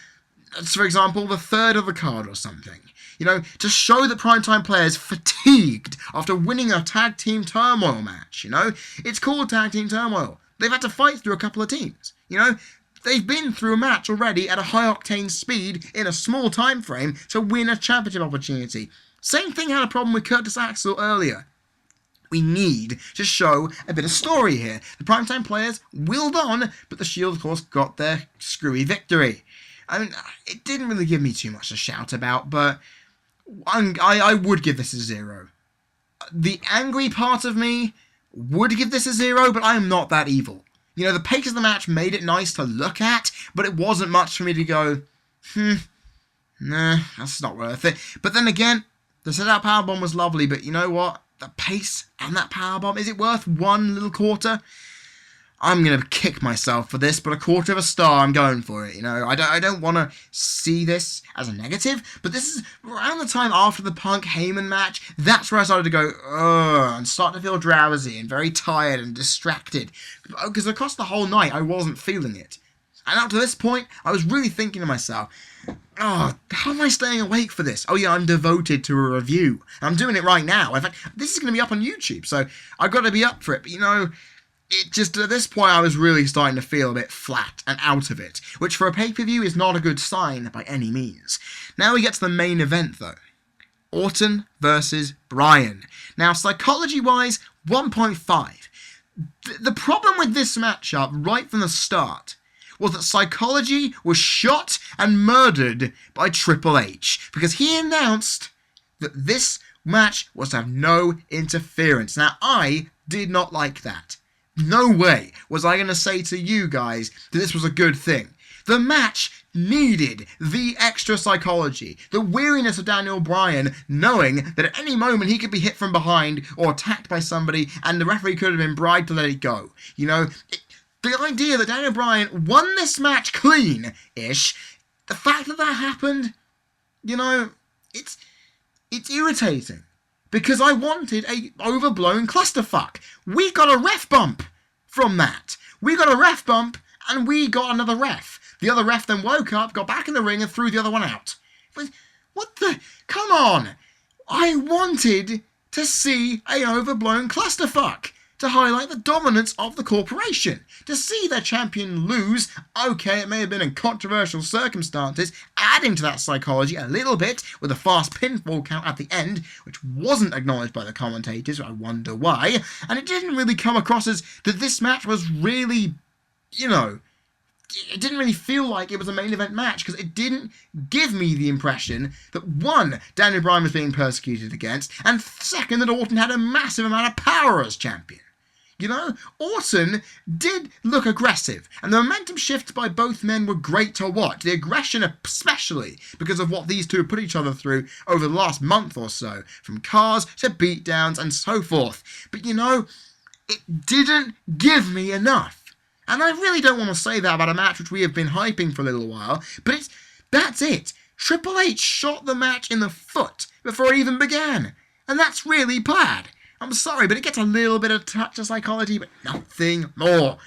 for example, the 3rd of the card or something. You know, to show that primetime players fatigued after winning a tag team turmoil match, you know. It's called tag team turmoil. They've had to fight through a couple of teams, you know. They've been through a match already at a high-octane speed in a small time frame to win a championship opportunity. Same thing had a problem with Curtis Axel earlier. We need to show a bit of story here. The primetime players willed on, but the Shield, of course, got their screwy victory. I mean, it didn't really give me too much to shout about, but I would give this a 0. The angry part of me would give this a 0, but I am not that evil. You know, the pace of the match made it nice to look at, but it wasn't much for me to go, nah, that's not worth it. But then again, the set-out powerbomb was lovely, but you know what? The pace and that powerbomb, is it worth 1 little quarter? I'm going to kick myself for this, but a 1/4 star, I'm going for it, you know. I don't want to see this as a negative, but this is around the time after the Punk Heyman match, that's where I started to go, ugh, and start to feel drowsy and very tired and distracted. Because across the whole night, I wasn't feeling it. And up to this point, I was really thinking to myself, oh, how am I staying awake for this? Oh yeah, I'm devoted to a review. I'm doing it right now. In fact, this is going to be up on YouTube, so I've got to be up for it. But you know, it just, at this point, I was really starting to feel a bit flat and out of it, which for a pay-per-view is not a good sign by any means. Now we get to the main event, though. Orton versus Bryan. Now, psychology-wise, 1.5. The problem with this matchup, right from the start, was that psychology was shot and murdered by Triple H, because he announced that this match was to have no interference. Now, I did not like that. No way was I going to say to you guys that this was a good thing. The match needed the extra psychology, the weariness of Daniel Bryan knowing that at any moment he could be hit from behind or attacked by somebody and the referee could have been bribed to let it go. You know, the idea that Daniel Bryan won this match clean-ish, the fact that that happened, you know, it's irritating. Because I wanted a overblown clusterfuck. We got a ref bump from that. We got a ref bump, and we got another ref. The other ref then woke up, got back in the ring, and threw the other one out. What the? Come on! I wanted to see an overblown clusterfuck to highlight the dominance of the corporation. To see their champion lose, okay, it may have been in controversial circumstances, adding to that psychology a little bit with a fast pinfall count at the end, which wasn't acknowledged by the commentators, I wonder why, and it didn't really come across as that this match was really, you know, it didn't really feel like it was a main event match, because it didn't give me the impression that, one, Daniel Bryan was being persecuted against, and second, that Orton had a massive amount of power as champion. You know, Orton did look aggressive, and the momentum shifts by both men were great to watch. The aggression especially, because of what these two have put each other through over the last month or so, from cars to beatdowns and so forth. But you know, it didn't give me enough. And I really don't want to say that about a match which we have been hyping for a little while, but that's it. Triple H shot the match in the foot before it even began, and that's really bad. I'm sorry, but it gets a little bit of touch of psychology, but nothing more.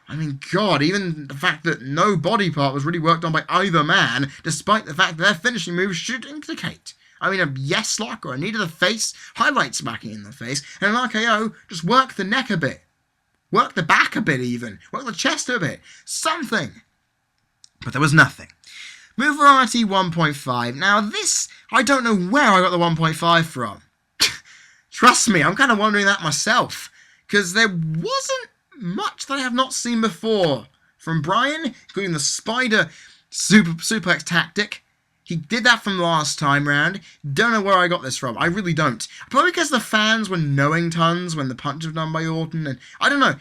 I mean, God, even the fact that no body part was really worked on by either man, despite the fact that their finishing moves should indicate. I mean, a yes lock or a knee to the face, highlight smacking in the face, and an RKO, just work the neck a bit. Work the back a bit even. Work the chest a bit. Something. But there was nothing. Move variety 1.5. Now this, I don't know where I got the 1.5 from. Trust me, I'm kind of wondering that myself. Because there wasn't much that I have not seen before from Bryan, including the spider suplex tactic. He did that from last time round. Don't know where I got this from. I really don't. Probably because the fans were knowing tons when the punch was done by Orton. And I don't know.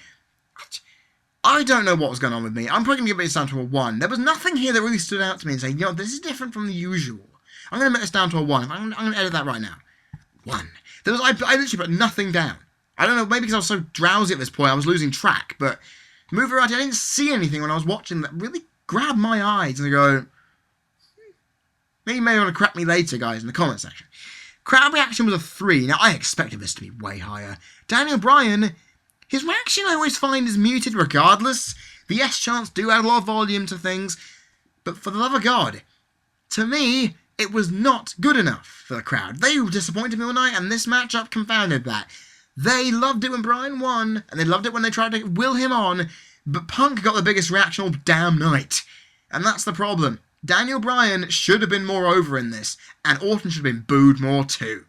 I don't know what was going on with me. I'm probably going to give this down to a 1. There was nothing here that really stood out to me and say, you know, this is different from the usual. I'm going to make this down to a 1. I'm going to edit that right now. 1. I literally put nothing down. I don't know, maybe because I was so drowsy at this point, I was losing track, but move variety, I didn't see anything when I was watching that really grabbed my eyes and I go, maybe you may want to correct me later, guys, in the comment section. Crowd reaction was a 3. Now, I expected this to be way higher. Daniel Bryan, his reaction I always find is muted regardless. The yes chants do add a lot of volume to things, but for the love of God, to me, it was not good enough for the crowd. They disappointed me all night, and this matchup confounded that. They loved it when Bryan won, and they loved it when they tried to will him on, but Punk got the biggest reaction all damn night. And that's the problem. Daniel Bryan should have been more over in this, and Orton should have been booed more too.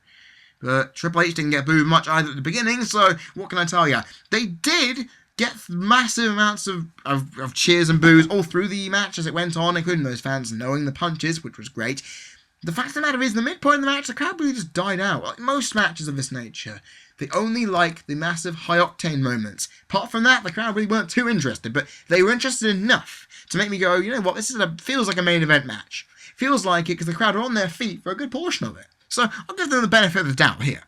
But Triple H didn't get booed much either at the beginning, so what can I tell you? They did get massive amounts of cheers and boos all through the match as it went on, including those fans knowing the punches, which was great. The fact of the matter is, the midpoint of the match, the crowd really just died out. Like most matches of this nature, they only like the massive high-octane moments. Apart from that, the crowd really weren't too interested, but they were interested enough to make me go, you know what, this feels like a main event match. Feels like it because the crowd are on their feet for a good portion of it. So I'll give them the benefit of the doubt here.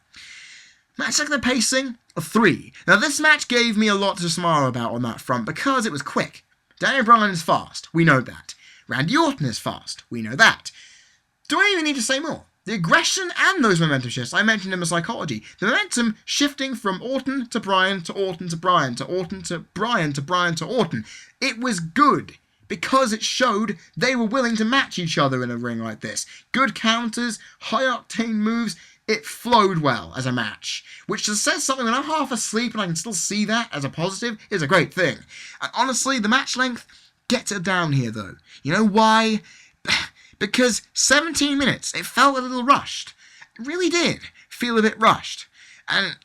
Match like the pacing, a 3. Now this match gave me a lot to smile about on that front because it was quick. Daniel Bryan is fast, we know that. Randy Orton is fast, we know that. Do I even need to say more? The aggression and those momentum shifts, I mentioned in my psychology. The momentum shifting from Orton to Bryan to Orton to Bryan to Orton to Bryan to Bryan to Orton. It was good because it showed they were willing to match each other in a ring like this. Good counters, high-octane moves. It flowed well as a match, which just says something when I'm half asleep and I can still see that as a positive is a great thing. And honestly, the match length gets it down here though. You know why? Because 17 minutes, it felt a little rushed. It really did feel a bit rushed. And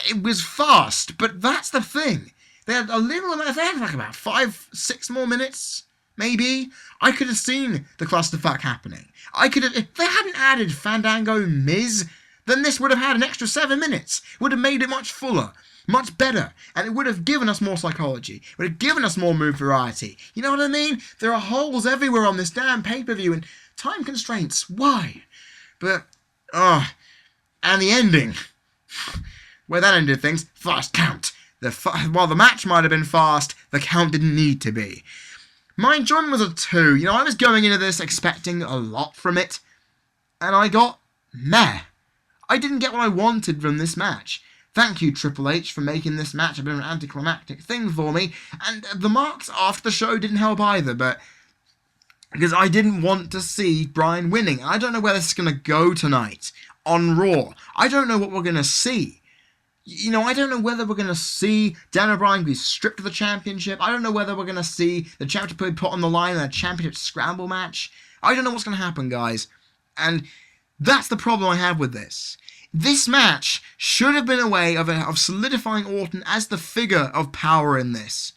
it was fast, but that's the thing. They had a little amount, they had like about 5-6 more minutes, maybe. I could have seen the clusterfuck happening. If they hadn't added Fandango Miz, then this would have had an extra 7 minutes. It would have made it much fuller, much better, and it would have given us more psychology. It would have given us more move variety. You know what I mean? There are holes everywhere on this damn pay-per-view, and time constraints. Why? But, and the ending. Where that ended things, fast count. While the match might have been fast, the count didn't need to be. My enjoyment was a 2. You know, I was going into this expecting a lot from it, and I got meh. I didn't get what I wanted from this match. Thank you, Triple H, for making this match a bit of an anticlimactic thing for me, and the marks after the show didn't help either, but because I didn't want to see Bryan winning. I don't know where this is going to go tonight on Raw. I don't know what we're going to see. You know, I don't know whether we're going to see Daniel Bryan be stripped of the championship. I don't know whether we're going to see the championship be put on the line in a championship scramble match. I don't know what's going to happen, guys. And that's the problem I have with this. This match should have been a way of solidifying Orton as the figure of power in this.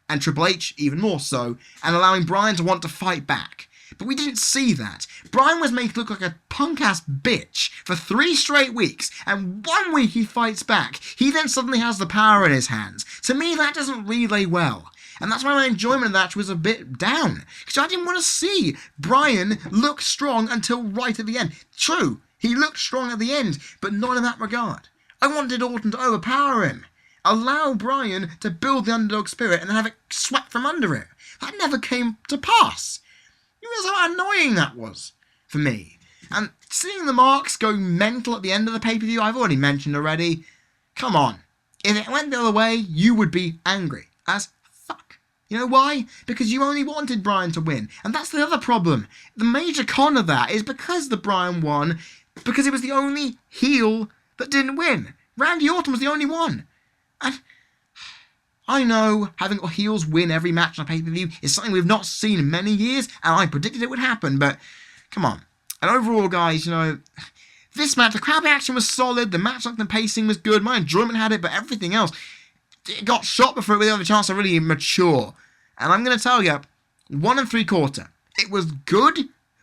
And Triple H even more so, and allowing Bryan to want to fight back. But we didn't see that. Bryan was made to look like a punk-ass bitch for 3 straight weeks, and 1 week he fights back. He then suddenly has the power in his hands. To me, that doesn't relay well. And that's why my enjoyment of that was a bit down. Because I didn't want to see Bryan look strong until right at the end. True, he looked strong at the end, but not in that regard. I wanted Orton to overpower him. Allow Bryan to build the underdog spirit and then have it swept from under it. That never came to pass. You realize how annoying that was for me. And seeing the marks go mental at the end of the pay-per-view, I've already mentioned already. Come on. If it went the other way, you would be angry as fuck. You know why? Because you only wanted Bryan to win. And that's the other problem. The major con of that is because the Bryan won, because he was the only heel that didn't win. Randy Orton was the only one. And I know having heels win every match on a pay-per-view is something we've not seen in many years, and I predicted it would happen, but come on. And overall, guys, you know, this match, the crowd reaction was solid, the match length and pacing was good, my enjoyment had it, but everything else, it got shot before it really had a chance to really mature. And I'm going to tell you, 1 3/4. It was good,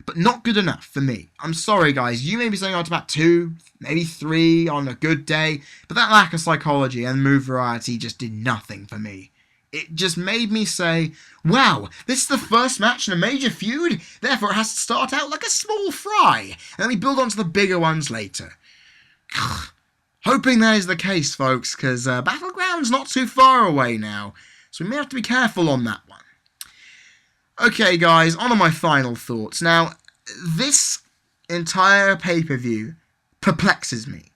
but not good enough for me. I'm sorry, guys. You may be saying, oh, it's about 2, maybe 3 on a good day, but that lack of psychology and move variety just did nothing for me. It just made me say, wow, this is the first match in a major feud, therefore it has to start out like a small fry, and then we build on to the bigger ones later. Hoping that is the case, folks, because Battleground's not too far away now, so we may have to be careful on that one. Okay, guys, on to my final thoughts. Now, this entire pay-per-view perplexes me.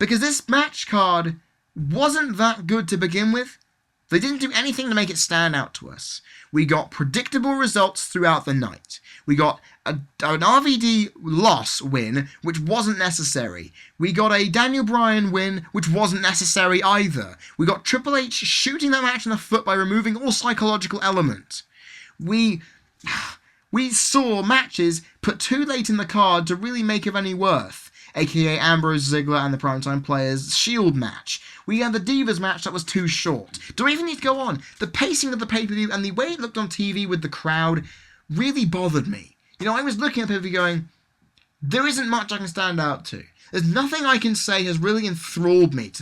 Because this match card wasn't that good to begin with. They didn't do anything to make it stand out to us. We got predictable results throughout the night. We got an RVD loss win, which wasn't necessary. We got a Daniel Bryan win, which wasn't necessary either. We got Triple H shooting that match in the foot by removing all psychological element. We saw matches put too late in the card to really make of any worth, aka Ambrose, Ziggler and the Primetime Players Shield match. We had the Divas match that was too short. Do we even need to go on? The pacing of the pay-per-view and the way it looked on TV with the crowd really bothered me. You know, I was looking at the pay-per-view going, there isn't much I can stand out to. There's nothing I can say has really enthralled me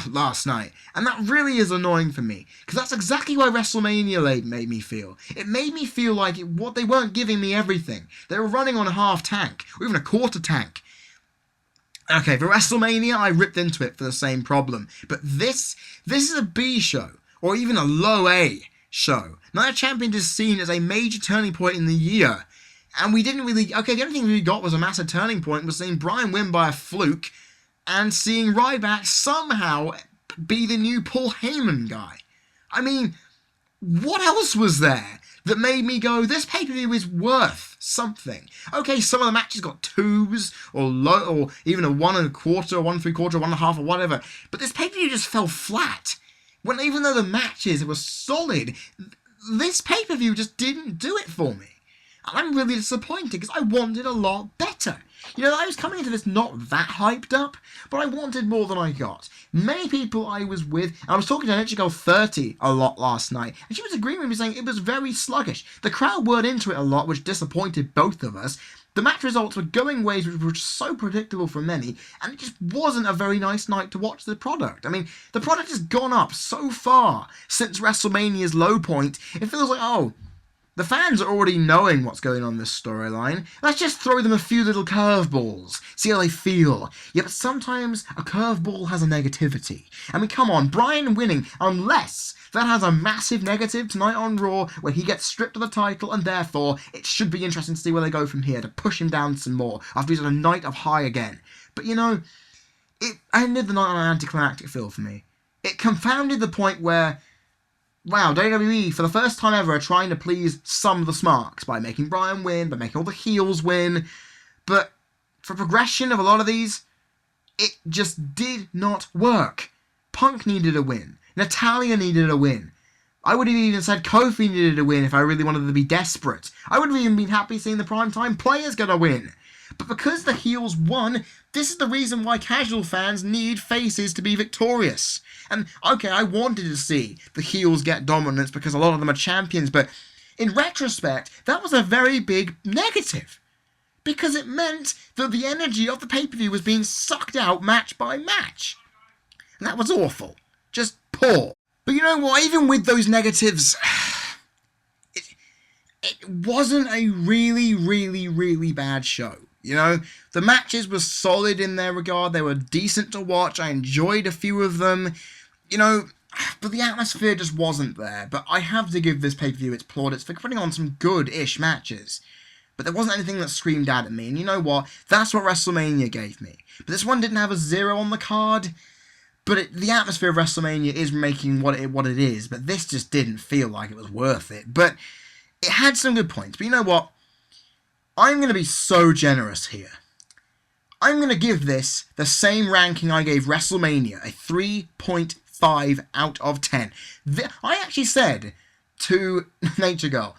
last night, and that really is annoying for me, because that's exactly why WrestleMania made me feel. It made me feel like they weren't giving me everything. They were running on a half tank, or even a quarter tank. Okay, for WrestleMania, I ripped into it for the same problem, but this is a B show, or even a low A show. Night of Champions is seen as a major turning point in the year, and we didn't really, okay, the only thing we got was a massive turning point, was seeing Bryan win by a fluke, and seeing Ryback somehow be the new Paul Heyman guy. I mean, what else was there that made me go, this pay-per-view is worth something? Okay, some of the matches got 2s, or low, or even a 1 1/4, 1 3/4, 1 1/2, or whatever, but this pay-per-view just fell flat. When even though the matches were solid, this pay-per-view just didn't do it for me. And I'm really disappointed, because I wanted a lot better. You know, I was coming into this not that hyped up, but I wanted more than I got. Many people I was with, and I was talking to Nichiko 30 a lot last night, and she was agreeing with me saying it was very sluggish. The crowd weren't into it a lot, which disappointed both of us. The match results were going ways which were so predictable for many, and it just wasn't a very nice night to watch the product. I mean, the product has gone up so far since WrestleMania's low point, it feels like, oh, The fans are already knowing what's going on in this storyline. Let's just throw them a few little curveballs, see how they feel. Yeah, but sometimes a curveball has a negativity. I mean, come on, Bryan winning, unless that has a massive negative tonight on Raw, where he gets stripped of the title, and therefore it should be interesting to see where they go from here, to push him down some more, after he's on a night of high again. But you know, it ended the night on an anticlimactic feel for me. It confounded the point where, wow, WWE, for the first time ever, are trying to please some of the smarks by making Bryan win, by making all the heels win. But for progression of a lot of these, it just did not work. Punk needed a win. Natalya needed a win. I would have even said Kofi needed a win if I really wanted to be desperate. I would have even been happy seeing the primetime players get a win. But because the heels won, this is the reason why casual fans need faces to be victorious. And, okay, I wanted to see the heels get dominance because a lot of them are champions, but in retrospect, that was a very big negative. Because it meant that the energy of the pay-per-view was being sucked out match by match. And that was awful. Just poor. But you know what, even with those negatives, it wasn't a really, really, really bad show. You know, the matches were solid in their regard, they were decent to watch, I enjoyed a few of them, you know, but the atmosphere just wasn't there. But I have to give this pay-per-view its plaudits for putting on some good-ish matches. But there wasn't anything that screamed out at me, and you know what, that's what WrestleMania gave me. But this one didn't have a 0 on the card, but the atmosphere of WrestleMania is making what it is, but this just didn't feel like it was worth it. But it had some good points, but you know what? I'm going to be so generous here. I'm going to give this the same ranking I gave WrestleMania, a 3.5 out of 10. I actually said to Nature Girl,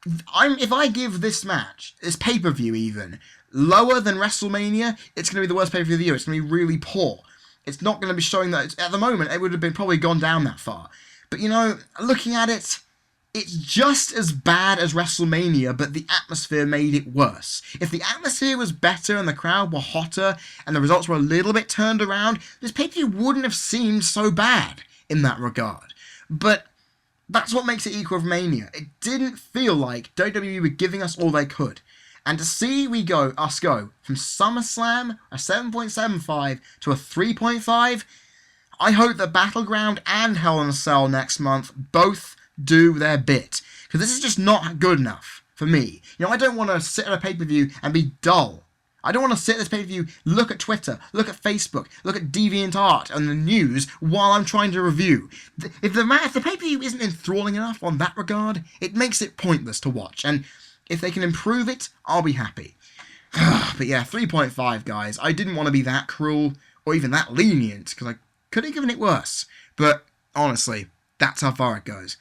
if I give this match, this pay-per-view even, lower than WrestleMania, it's going to be the worst pay-per-view of the year. It's going to be really poor. It's not going to be showing that, at the moment, it would have been probably gone down that far. But you know, looking at it, it's just as bad as WrestleMania, but the atmosphere made it worse. If the atmosphere was better and the crowd were hotter and the results were a little bit turned around, this pay-per-view wouldn't have seemed so bad in that regard. But that's what makes it equal with Mania. It didn't feel like WWE were giving us all they could. And to see us go from SummerSlam, a 7.75 to a 3.5, I hope that Battleground and Hell in a Cell next month both do their bit. Because this is just not good enough for me. You know, I don't want to sit at a pay-per-view and be dull. I don't want to sit at this pay-per-view, look at Twitter, look at Facebook, look at DeviantArt and the news while I'm trying to review. If the pay-per-view isn't enthralling enough on that regard, it makes it pointless to watch. And if they can improve it, I'll be happy. But yeah, 3.5, guys. I didn't want to be that cruel or even that lenient, because I could have given it worse. But honestly, that's how far it goes.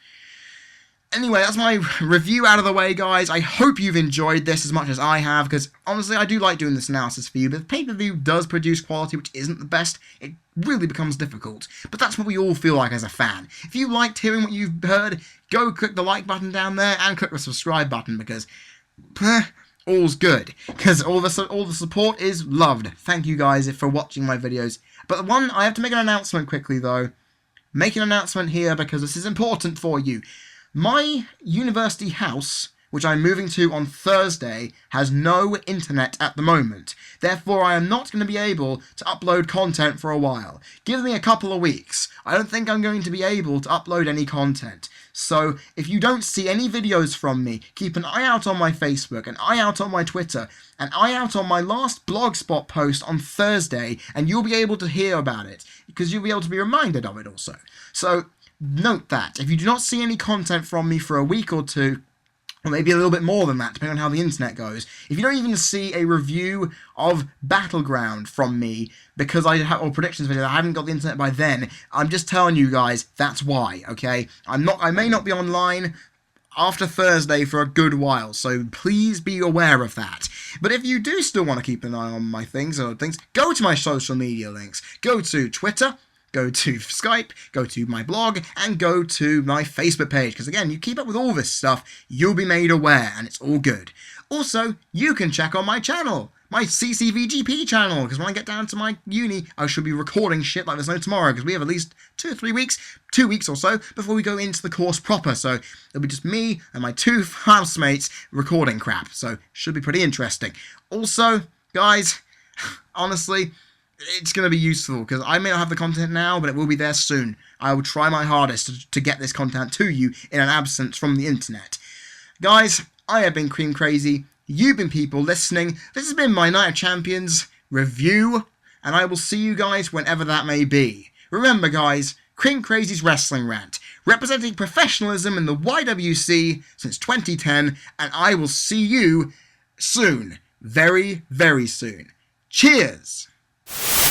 Anyway, that's my review out of the way, guys. I hope you've enjoyed this as much as I have, because honestly, I do like doing this analysis for you, but if pay-per-view does produce quality which isn't the best, it really becomes difficult. But that's what we all feel like as a fan. If you liked hearing what you've heard, go click the like button down there and click the subscribe button, because all's good. Because all the support is loved. Thank you guys for watching my videos. But I have to make an announcement quickly, though. Make an announcement here, because this is important for you. My university house, which I'm moving to on Thursday, has no internet at the moment. Therefore, I am not going to be able to upload content for a while. Give me a couple of weeks. I don't think I'm going to be able to upload any content. So, if you don't see any videos from me, keep an eye out on my Facebook, an eye out on my Twitter, an eye out on my last Blogspot post on Thursday, and you'll be able to hear about it, because you'll be able to be reminded of it also. So, note that. If you do not see any content from me for a week or two, or maybe a little bit more than that, depending on how the internet goes, if you don't even see a review of Battleground from me, because or predictions video, I haven't got the internet by then, I'm just telling you guys, that's why, okay? I may not be online after Thursday for a good while, so please be aware of that. But if you do still want to keep an eye on my things, go to my social media links. Go to Twitter, go to Skype, go to my blog, and go to my Facebook page. Because again, you keep up with all this stuff, you'll be made aware, and it's all good. Also, you can check on my channel. my CCVGP channel, because when I get down to my uni, I should be recording shit like there's no tomorrow, because we have at least 2 or 3 weeks, 2 weeks or so, before we go into the course proper, so it'll be just me and my 2 housemates recording crap, so should be pretty interesting. Also, guys, honestly, it's going to be useful, because I may not have the content now, but it will be there soon. I will try my hardest to get this content to you in an absence from the internet. Guys, I have been Cream Crazy. You've been people listening. This has been my Night of Champions review, and I will see you guys whenever that may be. Remember, guys, Cream Crazy's Wrestling Rant, representing professionalism in the YWC since 2010, and I will see you soon. Very, very soon. Cheers!